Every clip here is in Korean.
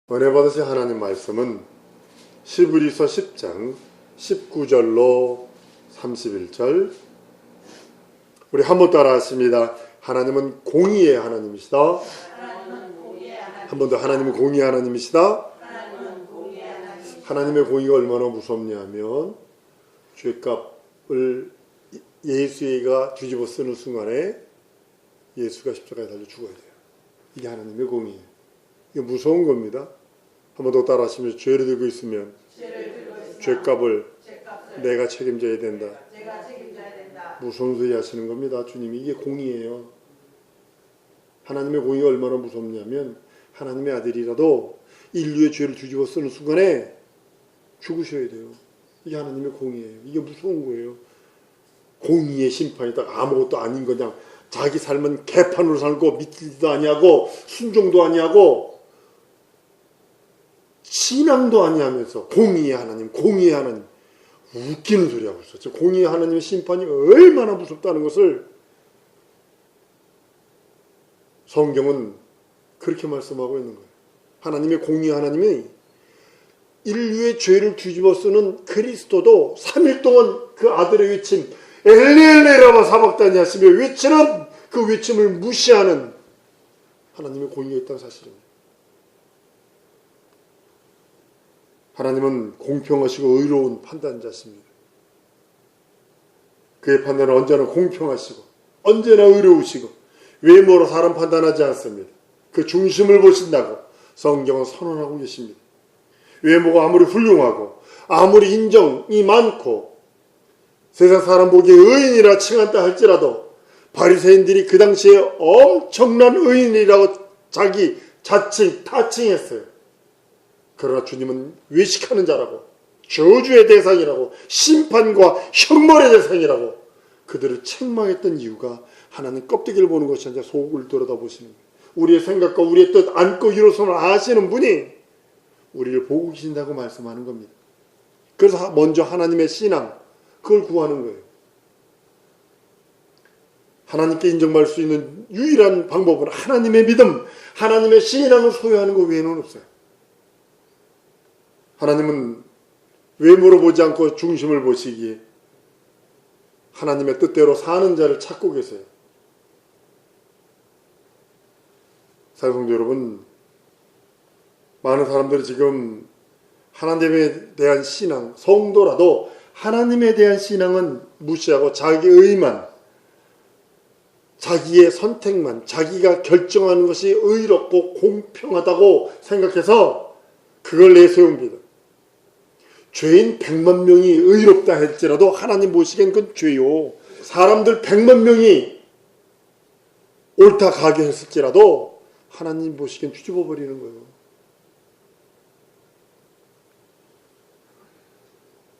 은혜 받으신 하나님 말씀은 히브리서 10장 19절로 31절. 우리 한번 따라 하십니다. 하나님은 공의의 하나님이시다. 한 번 더, 하나님은 공의의 하나님이시다. 하나님의 공의가 얼마나 무섭냐면 죄값을 예수가 뒤집어 쓰는 순간에 예수가 십자가에 달려 죽어야 돼요. 이게 하나님의 공의예요. 이게 무서운 겁니다. 한 번 더 따라 하시면서 죄를 들고 있으면 죄값을 내가 책임져야 된다. 무서운 소리 하시는 겁니다. 주님이 이게 공의예요. 하나님의 공의가 얼마나 무섭냐면 하나님의 아들이라도 인류의 죄를 뒤집어 쓰는 순간에 죽으셔야 돼요. 이게 하나님의 공의예요. 이게 무서운 거예요. 공의의 심판이 딱 아무것도 아닌 거냐. 자기 삶은 개판으로 살고 믿기도 아니하고 순종도 아니하고 신앙도 아니하면서 공의의 하나님, 공의의 하나님, 웃기는 소리 하고 있어요. 공의의 하나님의 심판이 얼마나 무섭다는 것을 성경은 그렇게 말씀하고 있는 거예요. 하나님의 공의의 하나님이 인류의 죄를 뒤집어 쓰는 그리스도도 3일 동안 그 아들의 외침 엘리엘레라마 사박다니 하시며 외치는 그 외침을 무시하는 하나님의 공의가 있다는 사실입니다. 하나님은 공평하시고 의로운 판단자십니다. 그의 판단은 언제나 공평하시고 언제나 의로우시고 외모로 사람 판단하지 않습니다. 그 중심을 보신다고 성경은 선언하고 계십니다. 외모가 아무리 훌륭하고 아무리 인정이 많고 세상 사람 보기에 의인이라 칭한다 할지라도 바리새인들이 그 당시에 엄청난 의인이라고 자기 자칭, 타칭했어요. 그러나 주님은 외식하는 자라고 저주의 대상이라고 심판과 형벌의 대상이라고 그들을 책망했던 이유가 하나님 껍데기를 보는 것이 아니라 속을 들여다보시는 거예요. 우리의 생각과 우리의 뜻 안고 이루어서는 아시는 분이 우리를 보고 계신다고 말씀하는 겁니다. 그래서 먼저 하나님의 신앙, 그걸 구하는 거예요. 하나님께 인정받을 수 있는 유일한 방법은 하나님의 믿음, 하나님의 신앙을 소유하는 것 외에는 없어요. 하나님은 외모로 보지 않고 중심을 보시기에 하나님의 뜻대로 사는 자를 찾고 계세요. 사랑성도 여러분, 많은 사람들이 지금 하나님에 대한 신앙, 성도라도 하나님에 대한 신앙은 무시하고 자기 의만, 자기의 선택만, 자기가 결정하는 것이 의롭고 공평하다고 생각해서 그걸 내세웁니다. 죄인 100만 명이 의롭다 할지라도 하나님 보시기엔 그건 죄요. 사람들 100만 명이 옳다 가게 했을지라도 하나님 보시기엔 뒤집어 버리는 거예요.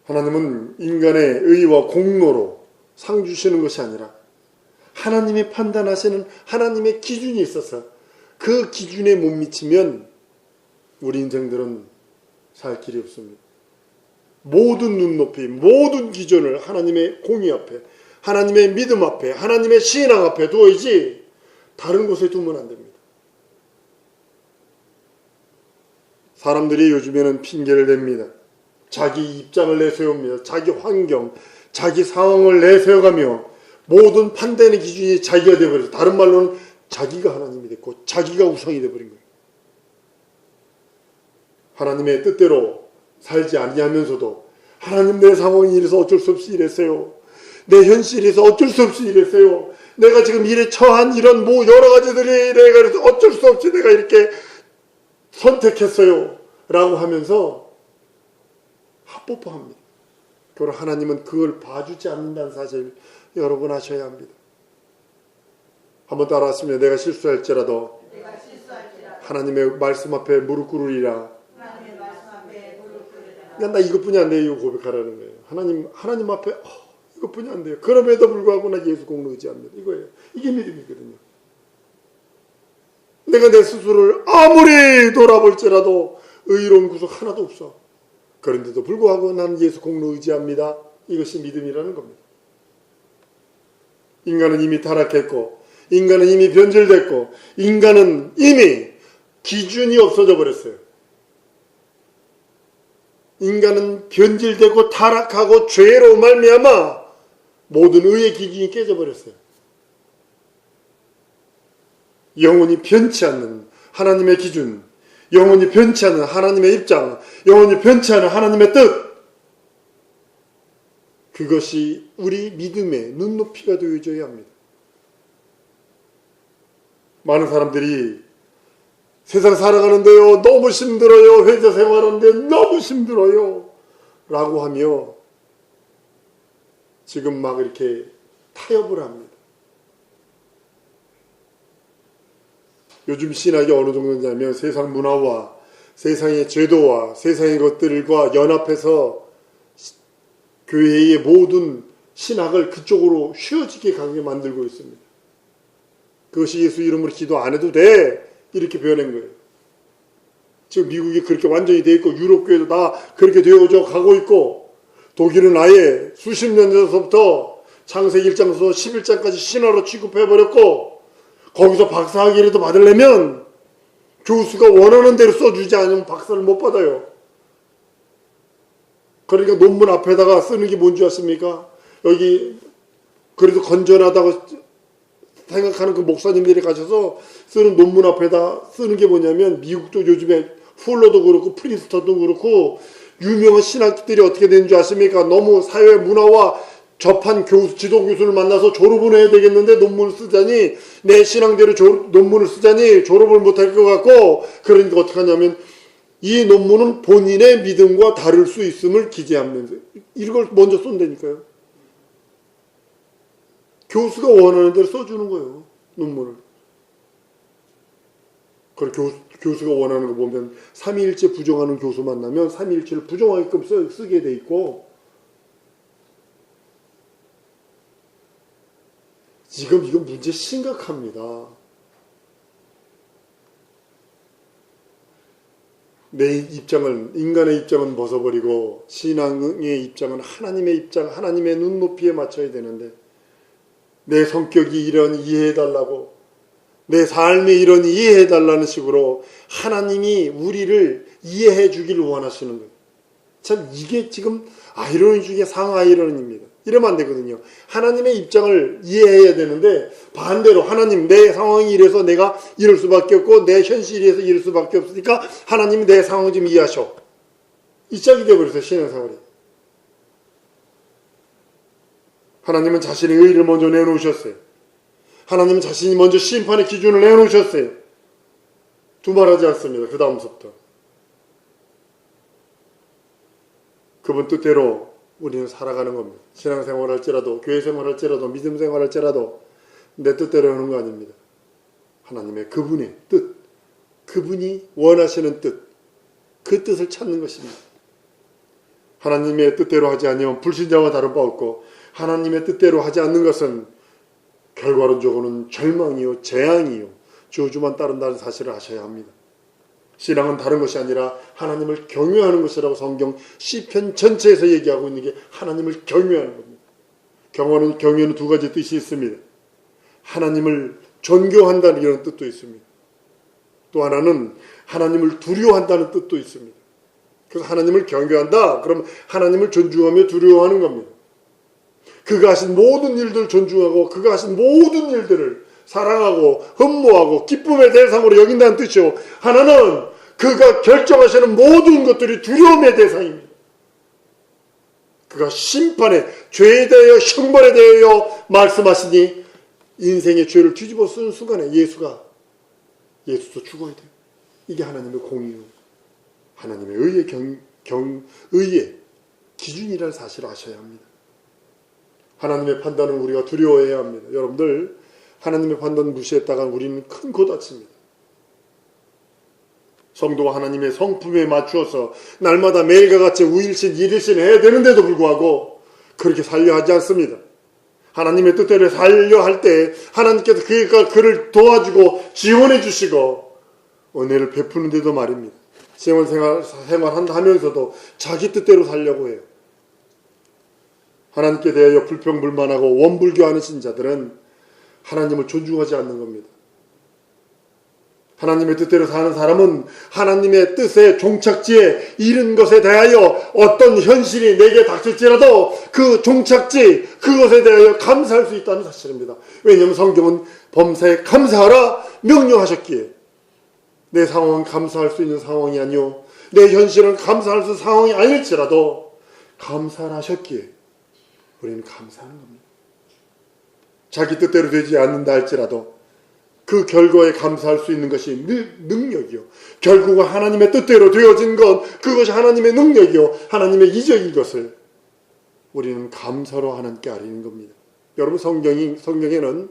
하나님은 인간의 의와 공로로 상 주시는 것이 아니라 하나님이 판단하시는 하나님의 기준이 있어서 그 기준에 못 미치면 우리 인생들은 살 길이 없습니다. 모든 눈높이, 모든 기준을 하나님의 공의 앞에, 하나님의 믿음 앞에, 하나님의 신앙 앞에 두어야지 다른 곳에 두면 안 됩니다. 사람들이 요즘에는 핑계를 냅니다. 자기 입장을 내세웁니다. 자기 환경, 자기 상황을 내세워가며 모든 판단의 기준이 자기가 되어버려서 다른 말로는 자기가 하나님이 됐고 자기가 우상이 되어버린 거예요. 하나님의 뜻대로 살지 아니하면서도 하나님 내 상황이 이래서 어쩔 수 없이 이랬어요. 내 현실에서 어쩔 수 없이 이랬어요. 내가 지금 일에 처한 이런 여러 가지들이 내가 그래서 어쩔 수 없이 내가 이렇게 선택했어요. 라고 하면서 합법화합니다. 그러나 하나님은 그걸 봐주지 않는다는 사실 여러분 아셔야 합니다. 한번 따라하시면 내가 실수할지라도 하나님의 말씀 앞에 무릎 꿇으리라. 나 이것뿐이 안 돼요. 고백하라는 거예요. 하나님 앞에 이것뿐이 안 돼요. 그럼에도 불구하고 나 예수 공로 의지합니다. 이거예요. 이게 믿음이거든요. 내가 내 스스로를 아무리 돌아볼지라도 의로운 구석 하나도 없어. 그런데도 불구하고 나는 예수 공로 의지합니다. 이것이 믿음이라는 겁니다. 인간은 이미 타락했고 인간은 이미 변절됐고 인간은 이미 기준이 없어져 버렸어요. 인간은 변질되고 타락하고 죄로 말미암아 모든 의의 기준이 깨져버렸어요. 영원히 변치 않는 하나님의 기준, 영원히 변치 않는 하나님의 입장, 영원히 변치 않는 하나님의 뜻, 그것이 우리 믿음의 눈높이가 되어줘야 합니다. 많은 사람들이 세상 살아가는데요, 너무 힘들어요, 회사 생활하는데 너무 힘들어요 라고 하며 지금 막 이렇게 타협을 합니다. 요즘 신학이 어느 정도냐면 세상 문화와 세상의 제도와 세상의 것들과 연합해서 교회의 모든 신학을 그쪽으로 휘어지게 가게 만들고 있습니다. 그것이 예수 이름으로 기도 안 해도 돼 이렇게 변한 거예요. 지금 미국이 그렇게 완전히 돼 있고 유럽 교회도 다 그렇게 되어져 가고 있고 독일은 아예 수십 년 전서부터 창세기 1장에서 11장까지 신화로 취급해버렸고 거기서 박사학위라도 받으려면 교수가 원하는 대로 써주지 않으면 박사를 못 받아요. 그러니까 논문 앞에다가 쓰는 게 뭔지 아십니까? 여기 그래도 건전하다고 생각하는 그 목사님들이 가셔서 쓰는 논문 앞에다 쓰는 게 뭐냐면 미국도 요즘에 훌러도 그렇고 프린스턴도 그렇고 유명한 신학들이 어떻게 되는 줄 아십니까? 너무 사회 문화와 접한 교수, 지도 교수를 만나서 졸업을 해야 되겠는데 논문을 쓰자니 내 신앙대로 논문을 쓰자니 졸업을 못할 것 같고 그러니까 어떻게 하냐면 이 논문은 본인의 믿음과 다를 수 있음을 기재하면서 이걸 먼저 쏜다니까요. 교수가 원하는 대로 써주는 거예요. 논문을. 그리고 교수가 원하는 거 보면 삼위일체 부정하는 교수 만나면 삼위일체를 부정하게끔 쓰게 돼 있고 지금 이거 문제 심각합니다. 내 입장을 인간의 입장은 벗어버리고 신앙의 입장은 하나님의 입장, 하나님의 눈높이에 맞춰야 되는데 내 성격이 이러니 이해해달라고 내 삶이 이러니 이해해달라는 식으로 하나님이 우리를 이해해 주기를 원하시는 거예요. 참 이게 지금 아이러니 중에 상아이러니입니다. 이러면 안 되거든요. 하나님의 입장을 이해해야 되는데 반대로 하나님 내 상황이 이래서 내가 이럴 수밖에 없고 내 현실이 이래서 이럴 수밖에 없으니까 하나님이 내 상황 좀 이해하셔. 이 짝이 되어버렸어요. 신앙생활이. 하나님은 자신의 의의를 먼저 내놓으셨어요. 하나님은 자신이 먼저 심판의 기준을 내놓으셨어요. 두말하지 않습니다. 그 다음부터 그분 뜻대로 우리는 살아가는 겁니다. 신앙생활 할지라도 교회생활 할지라도 믿음생활 할지라도 내 뜻대로 하는 거 아닙니다. 하나님의 그분의 뜻, 그분이 원하시는 뜻, 그 뜻을 찾는 것입니다. 하나님의 뜻대로 하지 않으면 불신자와 다른 바 없고 하나님의 뜻대로 하지 않는 것은 결과론적으로는 절망이요 재앙이요 저주만 따른다는 사실을 아셔야 합니다. 신앙은 다른 것이 아니라 하나님을 경외하는 것이라고 성경 시편 전체에서 얘기하고 있는 게 하나님을 경외하는 겁니다. 경외는 두 가지 뜻이 있습니다. 하나님을 존경한다는 이런 뜻도 있습니다. 또 하나는 하나님을 두려워한다는 뜻도 있습니다. 그래서 하나님을 경외한다. 그럼 하나님을 존중하며 두려워하는 겁니다. 그가 하신 모든 일들을 존중하고 그가 하신 모든 일들을 사랑하고 흠모하고 기쁨의 대상으로 여긴다는 뜻이요. 하나는 그가 결정하시는 모든 것들이 두려움의 대상입니다. 그가 심판에 죄에 대하여 형벌에 대하여 말씀하시니 인생의 죄를 뒤집어 쓰는 순간에 예수도 죽어야 돼요. 이게 하나님의 공의요. 하나님의 의의 기준이라는 사실을 아셔야 합니다. 하나님의 판단은 우리가 두려워해야 합니다. 여러분들 하나님의 판단 무시했다가 우리는 큰 고 다칩니다. 성도가 하나님의 성품에 맞추어서 날마다 매일과 같이 우일신, 일일신 해야 되는데도 불구하고 그렇게 살려 하지 않습니다. 하나님의 뜻대로 살려 할 때 하나님께서 그를 도와주고 지원해 주시고 은혜를 베푸는데도 말입니다. 생활하면서도 자기 뜻대로 살려고 해요. 하나님께 대하여 불평불만하고 원불교하는 신자들은 하나님을 존중하지 않는 겁니다. 하나님의 뜻대로 사는 사람은 하나님의 뜻의 종착지에 이른 것에 대하여 어떤 현실이 내게 닥칠지라도 그 종착지, 그것에 대하여 감사할 수 있다는 사실입니다. 왜냐하면 성경은 범사에 감사하라 명령하셨기에 내 상황은 감사할 수 있는 상황이 아니요 내 현실은 감사할 수 있는 상황이 아닐지라도 감사를 하셨기에 우리는 감사하는 겁니다. 자기 뜻대로 되지 않는다 할지라도 그 결과에 감사할 수 있는 것이 능력이요. 결국은 하나님의 뜻대로 되어진 것, 그것이 하나님의 능력이요. 하나님의 이적인 것을 우리는 감사로 하나님께 아뢰는 겁니다. 여러분 성경에는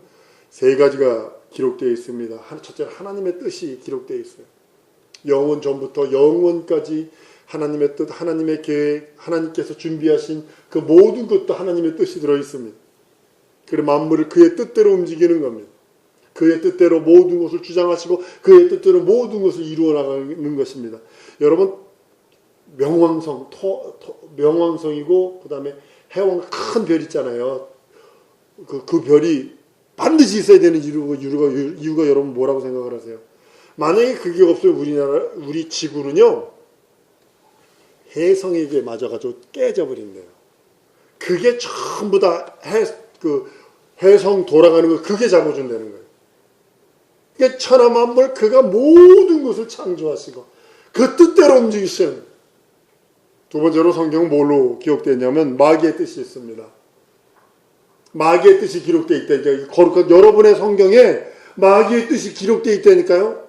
세 가지가 기록되어 있습니다. 첫째는 하나님의 뜻이 기록되어 있어요. 영원 전부터 영원까지 하나님의 뜻, 하나님의 계획, 하나님께서 준비하신 그 모든 것도 하나님의 뜻이 들어있습니다. 그리고 만물을 그의 뜻대로 움직이는 겁니다. 그의 뜻대로 모든 것을 주장하시고 그의 뜻대로 모든 것을 이루어 나가는 것입니다. 여러분 명왕성이고 그 다음에 해왕 큰 별 있잖아요. 그 별이 반드시 있어야 되는 이유가 여러분 뭐라고 생각을 하세요? 만약에 그게 없으면 우리 지구는요 해성에게 맞아가지고 깨져버린대요. 그게 전부 다 해성 돌아가는 거 그게 잡아준다는 거예요. 그게 천하 만물 그가 모든 것을 창조하시고 그 뜻대로 움직이시는. 두 번째로 성경은 뭘로 기록되었냐면 마귀의 뜻이 있습니다. 마귀의 뜻이 기록되어 있다니까요. 거룩한 여러분의 성경에 마귀의 뜻이 기록되어 있다니까요.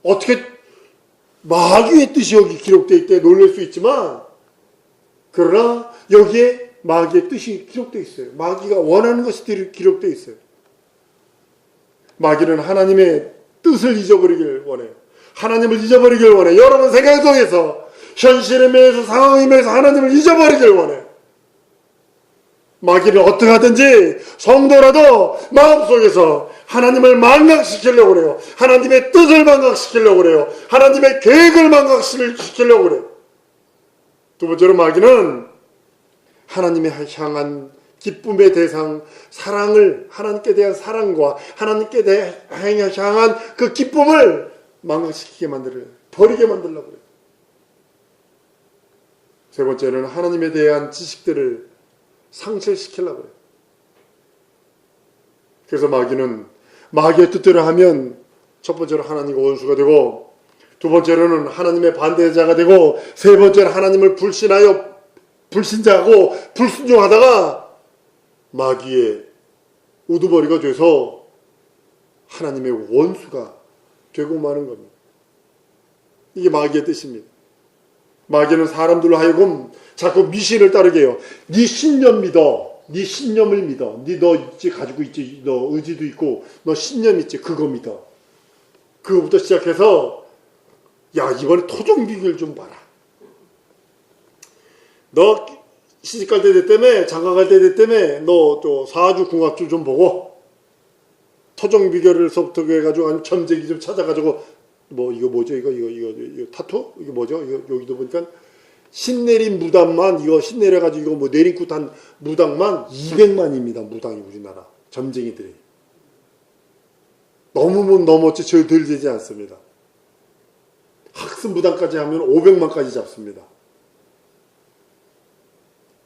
어떻게 마귀의 뜻이 여기 기록되어 있대 놀랄 수 있지만 그러나 여기에 마귀의 뜻이 기록되어 있어요. 마귀가 원하는 것이 기록되어 있어요. 마귀는 하나님의 뜻을 잊어버리길 원해요. 하나님을 잊어버리길 원해요. 여러분 생각 속에서 현실에 매여서 상황에 매여서 하나님을 잊어버리길 원해요. 마귀는 어떻게 하든지 성도라도 마음속에서 하나님을 망각시키려고 그래요. 하나님의 뜻을 망각시키려고 그래요. 하나님의 계획을 망각시키려고 그래요. 두 번째로 마귀는 하나님의 향한 기쁨의 대상, 사랑을, 하나님께 대한 사랑과 하나님께 향한 그 기쁨을 망각시키게 만들어요. 버리게 만들려고 그래요. 세 번째는 하나님에 대한 지식들을 상실시키려고 그래요. 그래서 마귀는 마귀의 뜻대로 하면 첫 번째로 하나님과 원수가 되고 두 번째로는 하나님의 반대자가 되고 세 번째는 하나님을 불신자하고 불순종하다가 마귀의 우두머리가 돼서 하나님의 원수가 되고 마는 겁니다. 이게 마귀의 뜻입니다. 마귀는 사람들로 하여금 자꾸 미신을 따르게 해요. 네 신념 믿어. 네 신념을 믿어. 너 있지 가지고 있지. 너 의지도 있고 너 신념 있지. 그거 믿어. 그거부터 시작해서 야 이번에 토종 비결 좀 봐라. 너 시집갈 때 됐다며 장가 갈 때 됐다며 너 또 사주 궁합주 좀 보고 토종 비결을서부터 해가지고 아니 점쟁이 좀 찾아가지고 뭐 이거 뭐죠 이거 타투 이거 뭐죠 이거 여기도 보니까 신내린 무당만 이거 신내려가지고 이거 뭐 내린굿한 무당만 200만입니다. 무당이 우리나라 점쟁이들이 너무 넘었지 덜 되지 않습니다. 학습 무당까지 하면 500만까지 잡습니다.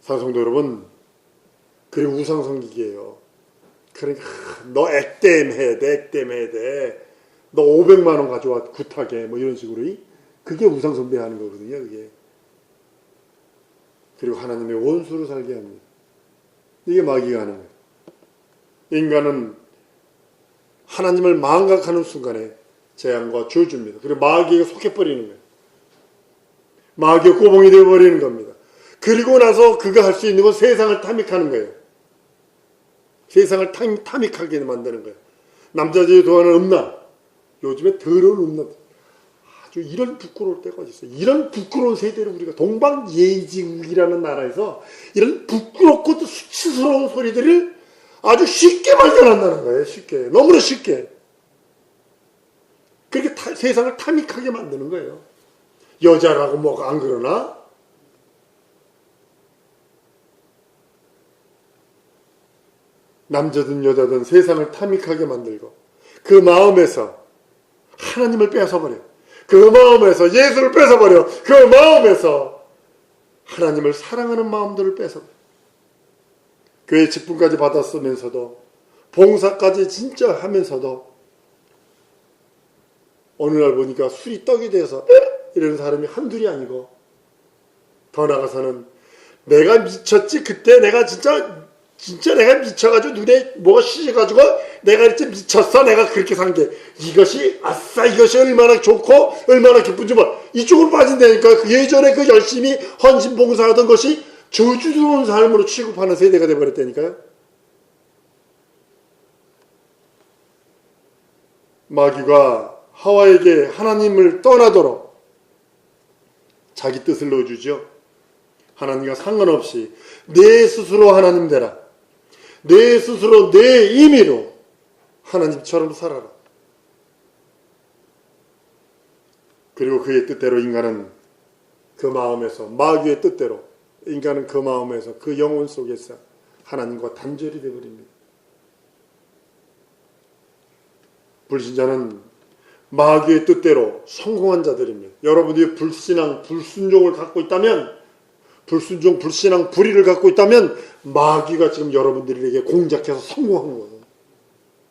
사성도 여러분, 그리고 우상성기기예요. 그러니까 너 액땜 해야 돼. 너 500만 원 가져와 굿하게 뭐 이런 식으로 그게 우상숭배하는 거거든요. 그게. 그리고 하나님의 원수로 살게 합니다. 이게 마귀가 하는 거예요. 인간은 하나님을 망각하는 순간에 재앙과 저주입니다. 그리고 마귀가 속해버리는 거예요. 마귀의 꼬봉이 되어버리는 겁니다. 그리고 나서 그가 할 수 있는 건 세상을 탐닉하는 거예요. 세상을 탐닉하게 만드는 거예요. 남자들이 좋아하는 음란. 요즘에 더러운 음란. 아주 이런 부끄러울 때가 어디 있어요. 이런 부끄러운 세대를 우리가 동방예의지국이라는 나라에서 이런 부끄럽고 수치스러운 소리들을 아주 쉽게 발견한다는 거예요. 쉽게. 너무나 쉽게. 그렇게 세상을 탐닉하게 만드는 거예요. 여자라고 뭐가 안 그러나? 남자든 여자든 세상을 탐닉하게 만들고 그 마음에서 하나님을 뺏어버려. 그 마음에서 예수를 뺏어버려. 그 마음에서 하나님을 사랑하는 마음들을 뺏어버려. 교회 직분까지 받았으면서도 봉사까지 진짜 하면서도 어느 날 보니까 술이 떡이 돼서 이러는 사람이 한둘이 아니고, 더 나아가서는 내가 미쳤지, 그때 내가 진짜 내가 미쳐가지고 눈에 뭐가 씌져가지고 내가 진짜 미쳤어, 내가 그렇게 산 게 이것이 아싸 이것이 얼마나 좋고 얼마나 기쁜지 뭐 이쪽으로 빠진다니까. 그 예전에 그 열심히 헌신 봉사하던 것이 저주스러운 삶으로 취급하는 세대가 돼버렸다니까요. 마귀가 하와에게 하나님을 떠나도록 자기 뜻을 넣어주죠. 하나님과 상관없이 내 스스로 하나님 되라. 내 스스로 내 임의로 하나님처럼 살아라. 그리고 그의 뜻대로 인간은 그 마음에서, 마귀의 뜻대로 인간은 그 마음에서, 그 영혼 속에서 하나님과 단절이 되어버립니다. 불신자는 마귀의 뜻대로 성공한 자들입니다. 여러분들이 불신앙, 불순종을 갖고 있다면, 불순종, 불신앙, 불의를 갖고 있다면 마귀가 지금 여러분들에게 공작해서 성공한 거거든요.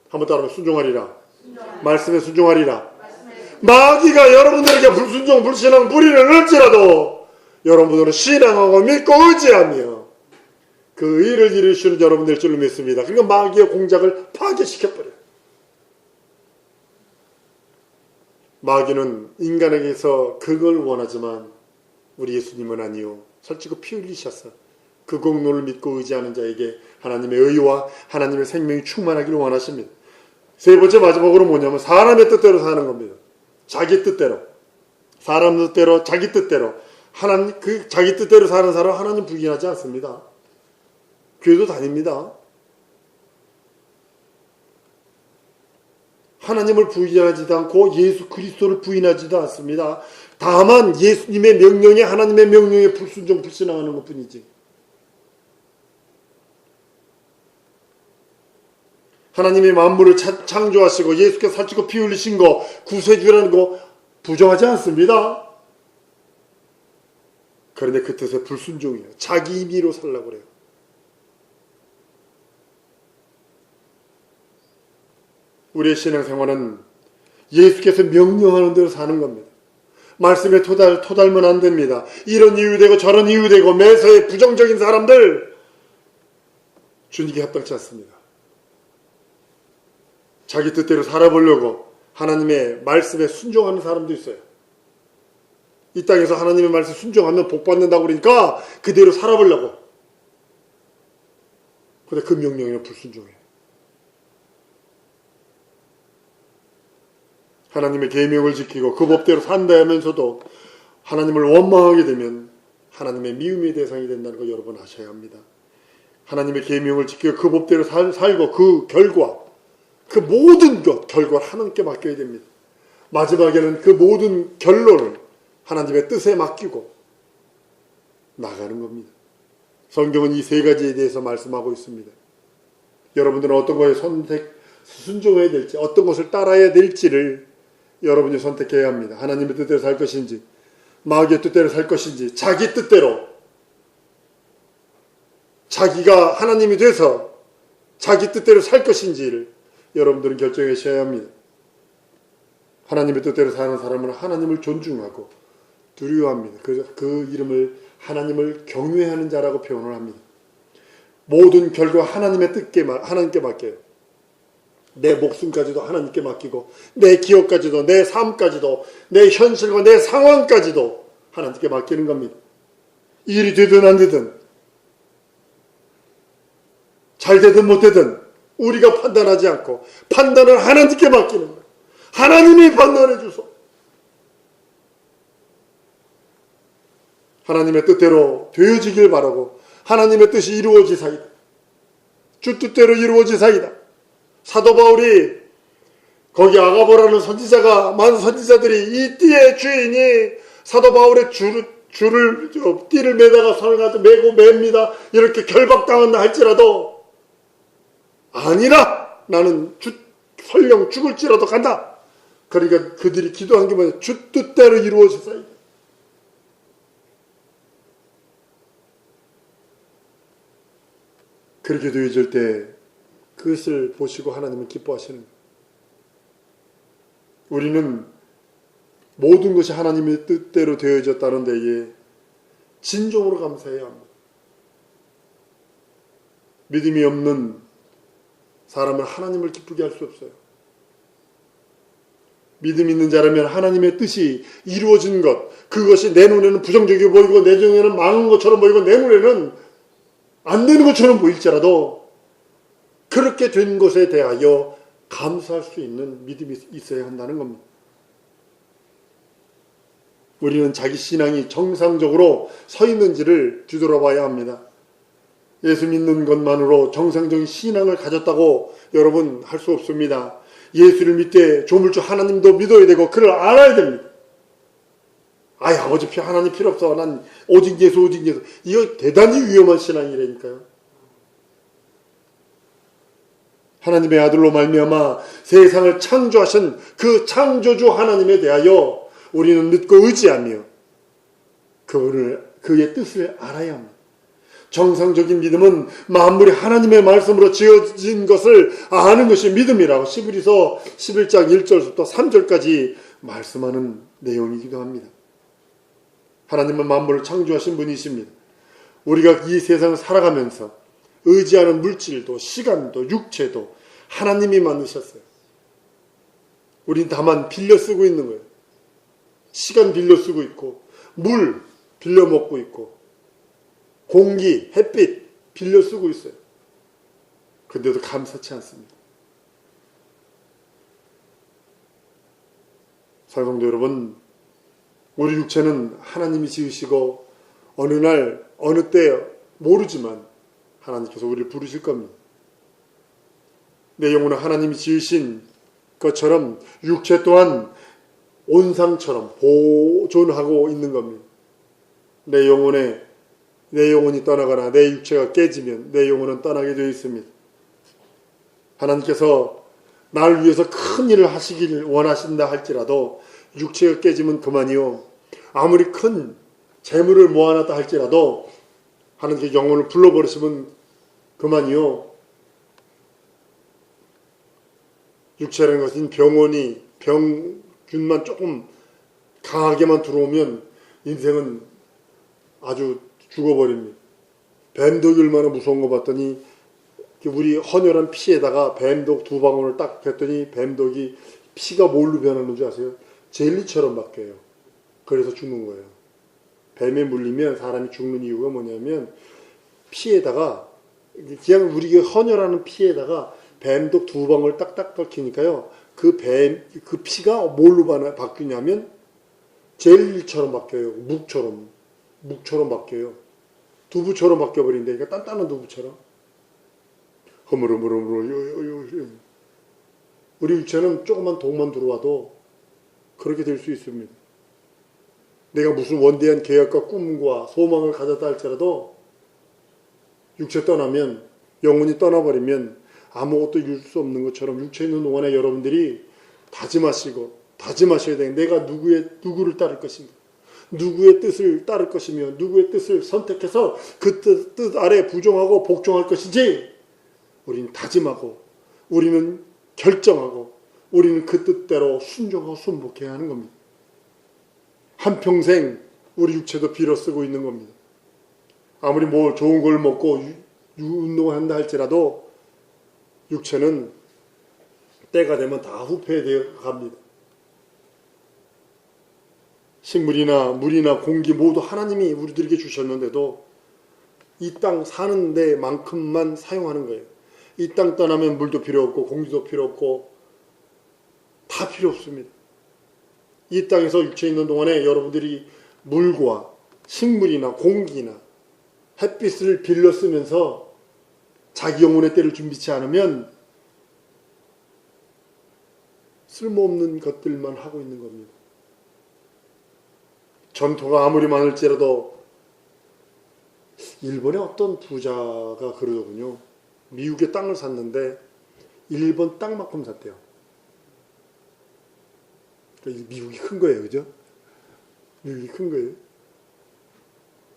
한번 따라하면 순종하리라. 말씀에 순종하리라. 마귀가 여러분들에게 불순종, 불신앙, 불의를 할지라도 여러분들은 신앙하고 믿고 의지하며 그 의를 이루시는 여러분들 줄로 믿습니다. 그러니까 마귀의 공작을 파괴시켜버려요. 마귀는 인간에게서 그걸 원하지만 우리 예수님은 아니요. 살찌고 피 흘리셨어. 그 공로를 믿고 의지하는 자에게 하나님의 의와 하나님의 생명이 충만하기를 원하십니다. 세 번째 마지막으로 뭐냐면 사람의 뜻대로 사는 겁니다. 자기 뜻대로. 사람 뜻대로, 자기 뜻대로. 하나님, 그 자기 뜻대로 사는 사람 하나님 부인하지 않습니다. 교회도 다닙니다. 하나님을 부인하지도 않고 예수 그리스도를 부인하지도 않습니다. 다만 예수님의 명령에, 하나님의 명령에 불순종, 불신앙하는 것뿐이지. 하나님이 만물을 창조하시고 예수께서 살찌고 피 흘리신 거, 구세주라는 거 부정하지 않습니다. 그런데 그 뜻에 불순종이에요. 자기 임의로 살려고 그래요. 우리의 신앙생활은 예수께서 명령하는 대로 사는 겁니다. 말씀에 토달면 안 됩니다. 이런 이유 되고 저런 이유 되고 매서의 부정적인 사람들 주님께 합당치 않습니다. 자기 뜻대로 살아보려고 하나님의 말씀에 순종하는 사람도 있어요. 이 땅에서 하나님의 말씀에 순종하면 복 받는다고 그러니까 그대로 살아보려고. 그런데 그 명령에는 불순종해요. 하나님의 계명을 지키고 그 법대로 산다 하면서도 하나님을 원망하게 되면 하나님의 미움의 대상이 된다는 거 여러분 아셔야 합니다. 하나님의 계명을 지키고 그 법대로 살고 그 결과, 그 모든 결과를 하나님께 맡겨야 됩니다. 마지막에는 그 모든 결론을 하나님의 뜻에 맡기고 나가는 겁니다. 성경은 이 세 가지에 대해서 말씀하고 있습니다. 여러분들은 어떤 거에 순종해야 될지, 어떤 것을 따라야 될지를 여러분이 선택해야 합니다. 하나님의 뜻대로 살 것인지, 마귀의 뜻대로 살 것인지, 자기 뜻대로, 자기가 하나님이 돼서 자기 뜻대로 살 것인지를 여러분들은 결정하셔야 합니다. 하나님의 뜻대로 사는 사람은 하나님을 존중하고 두려워합니다. 그 이름을 하나님을 경외하는 자라고 표현을 합니다. 모든 결과 하나님의 뜻께 하나님께 맡겨요. 내 목숨까지도 하나님께 맡기고 내 기억까지도, 내 삶까지도, 내 현실과 내 상황까지도 하나님께 맡기는 겁니다. 일이 되든 안 되든, 잘 되든 못 되든 우리가 판단하지 않고 판단을 하나님께 맡기는 거예요. 하나님이 판단해 주소. 하나님의 뜻대로 되어지길 바라고 하나님의 뜻이 이루어지사이다. 주 뜻대로 이루어지사이다. 사도 바울이 거기 아가보라는 선지자가, 많은 선지자들이 이 띠의 주인이 사도 바울의 띠를 매다가 손을 가지고 매고 맵니다. 이렇게 결박당한다 할지라도 아니라 나는 설령 죽을지라도 간다. 그러니까 그들이 기도한 게 뭐냐? 주 뜻대로 이루어지사이다. 그렇게 되어질 때 그것을 보시고 하나님은 기뻐하시는 거예요. 우리는 모든 것이 하나님의 뜻대로 되어졌다는 데에 진정으로 감사해야 합니다. 믿음이 없는 사람은 하나님을 기쁘게 할 수 없어요. 믿음 있는 자라면 하나님의 뜻이 이루어진 것, 그것이 내 눈에는 부정적이어 보이고 내 눈에는 망한 것처럼 보이고 내 눈에는 안 되는 것처럼 보일지라도 그렇게 된 것에 대하여 감사할 수 있는 믿음이 있어야 한다는 겁니다. 우리는 자기 신앙이 정상적으로 서 있는지를 뒤돌아봐야 합니다. 예수 믿는 것만으로 정상적인 신앙을 가졌다고 여러분 할 수 없습니다. 예수를 믿되 조물주 하나님도 믿어야 되고 그를 알아야 됩니다. 아야 어차피 하나님 필요 없어. 난 오직 예수 오직 예수. 이거 대단히 위험한 신앙이라니까요. 하나님의 아들로 말미암아 세상을 창조하신 그 창조주 하나님에 대하여 우리는 믿고 의지하며 그의 뜻을 알아야 합니다. 정상적인 믿음은 만물이 하나님의 말씀으로 지어진 것을 아는 것이 믿음이라고 히브리서 11장 1절부터 3절까지 말씀하는 내용이기도 합니다. 하나님은 만물을 창조하신 분이십니다. 우리가 이 세상을 살아가면서 의지하는 물질도 시간도 육체도 하나님이 만드셨어요. 우린 다만 빌려 쓰고 있는 거예요. 시간 빌려 쓰고 있고 물 빌려 먹고 있고 공기, 햇빛 빌려 쓰고 있어요. 근데도 감사치 않습니다. 사랑성도 여러분, 우리 육체는 하나님이 지으시고 어느 날 어느 때 모르지만 하나님께서 우리를 부르실 겁니다. 내 영혼은 하나님이 지으신 것처럼 육체 또한 온상처럼 보존하고 있는 겁니다. 내 영혼이 떠나거나 내 육체가 깨지면 내 영혼은 떠나게 되어 있습니다. 하나님께서 나를 위해서 큰 일을 하시길 원하신다 할지라도 육체가 깨지면 그만이요. 아무리 큰 재물을 모아놨다 할지라도 하나님께 영혼을 불러버리시면 그만이요. 육체라는 것은 병균만 조금 강하게만 들어오면 인생은 아주 죽어버립니다. 뱀독이 얼마나 무서운 거 봤더니 우리 헌혈한 피에다가 뱀독 2방울을 딱 뱉더니 뱀독이 피가 뭘로 변하는 줄 아세요? 젤리처럼 바뀌어요. 그래서 죽는 거예요. 뱀에 물리면 사람이 죽는 이유가 뭐냐면 피에다가 그냥 우리가 헌혈하는 피에다가 뱀독 2방울 딱딱 긁히니까요. 그 피가 뭘로 바뀌냐면 젤리처럼 바뀌어요. 묵처럼 바뀌어요. 두부처럼 바뀌어버린다니까. 단단한 두부처럼. 허물허물허물. 우리 육체는 조그만 독만 들어와도 그렇게 될 수 있습니다. 내가 무슨 원대한 계획과 꿈과 소망을 가졌다 할지라도 육체 떠나면, 영혼이 떠나버리면 아무것도 이룰 수 없는 것처럼 육체에 있는 동안에 여러분들이 다짐하셔야 돼요. 내가 누구를 따를 것인가? 누구의 뜻을 따를 것이며 누구의 뜻을 선택해서 그 뜻 아래 부정하고 복종할 것인지 우리는 다짐하고 우리는 결정하고 우리는 그 뜻대로 순종하고 순복해야 하는 겁니다. 한평생 우리 육체도 빌어 쓰고 있는 겁니다. 아무리 뭐 좋은 걸 먹고 운동을 한다 할지라도 육체는 때가 되면 다 후퇴되어 갑니다. 식물이나 물이나 공기 모두 하나님이 우리들에게 주셨는데도 이 땅 사는 데만큼만 사용하는 거예요. 이 땅 떠나면 물도 필요 없고 공기도 필요 없고 다 필요 없습니다. 이 땅에서 육체에 있는 동안에 여러분들이 물과 식물이나 공기나 햇빛을 빌려 쓰면서 자기 영혼의 때를 준비치 않으면 쓸모없는 것들만 하고 있는 겁니다. 전토가 아무리 많을지라도 일본의 어떤 부자가 그러더군요. 미국의 땅을 샀는데 일본 땅만큼 샀대요. 그러니까 미국이 큰 거예요. 그죠? 미국이 큰 거예요.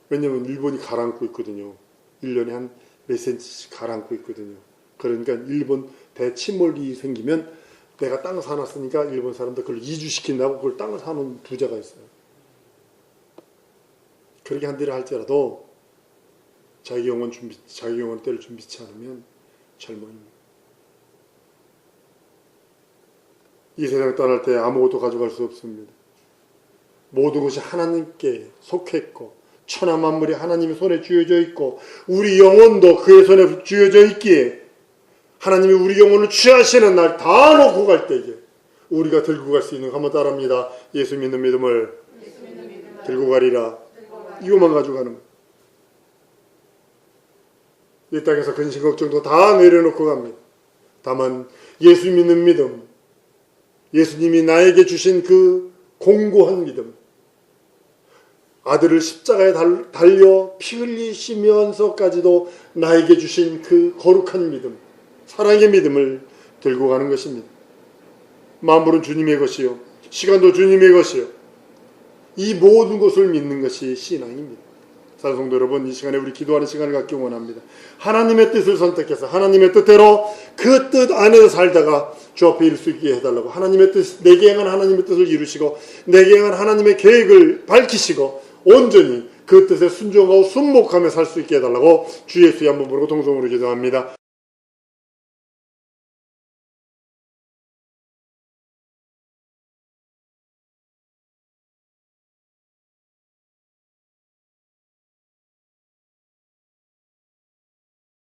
왜냐면 일본이 가라앉고 있거든요. 1년에 한 몇 센치씩 가라앉고 있거든요. 그러니까 일본 대침몰이 생기면 내가 땅 사놨으니까 일본 사람들 그걸 이주시킨다고 그걸 땅을 사놓은 부자가 있어요. 그렇게 한들을 할지라도 자기 영혼 때를 준비치 않으면 절망입니다. 이 세상 떠날 때 아무것도 가져갈 수 없습니다. 모든 것이 하나님께 속했고 천하 만물이 하나님의 손에 쥐어져 있고 우리 영혼도 그의 손에 쥐어져 있기에 하나님이 우리 영혼을 취하시는 날 다 놓고 갈 때에 우리가 들고 갈 수 있는 거 한번 따라합니다. 예수 믿는 믿음을 들고 가리라. 이것만 가지고 가는 거예요. 이 땅에서 근심 걱정도 다 내려놓고 갑니다. 다만 예수 믿는 믿음, 예수님이 나에게 주신 그 공고한 믿음, 아들을 십자가에 달려 피 흘리시면서까지도 나에게 주신 그 거룩한 믿음, 사랑의 믿음을 들고 가는 것입니다. 만물은 주님의 것이요 시간도 주님의 것이요 이 모든 것을 믿는 것이 신앙입니다. 사랑하는 성도 여러분, 이 시간에 우리 기도하는 시간을 갖기 원합니다. 하나님의 뜻을 선택해서 하나님의 뜻대로 그 뜻 안에서 살다가 주 앞에 이를 수 있게 해달라고, 하나님의 뜻, 내게 향한 하나님의 뜻을 이루시고 내게 향한 하나님의 계획을 밝히시고 온전히 그 뜻에 순종하고 순목하며 살 수 있게 해달라고 주 예수의 한번 부르고 동성으로 기도합니다.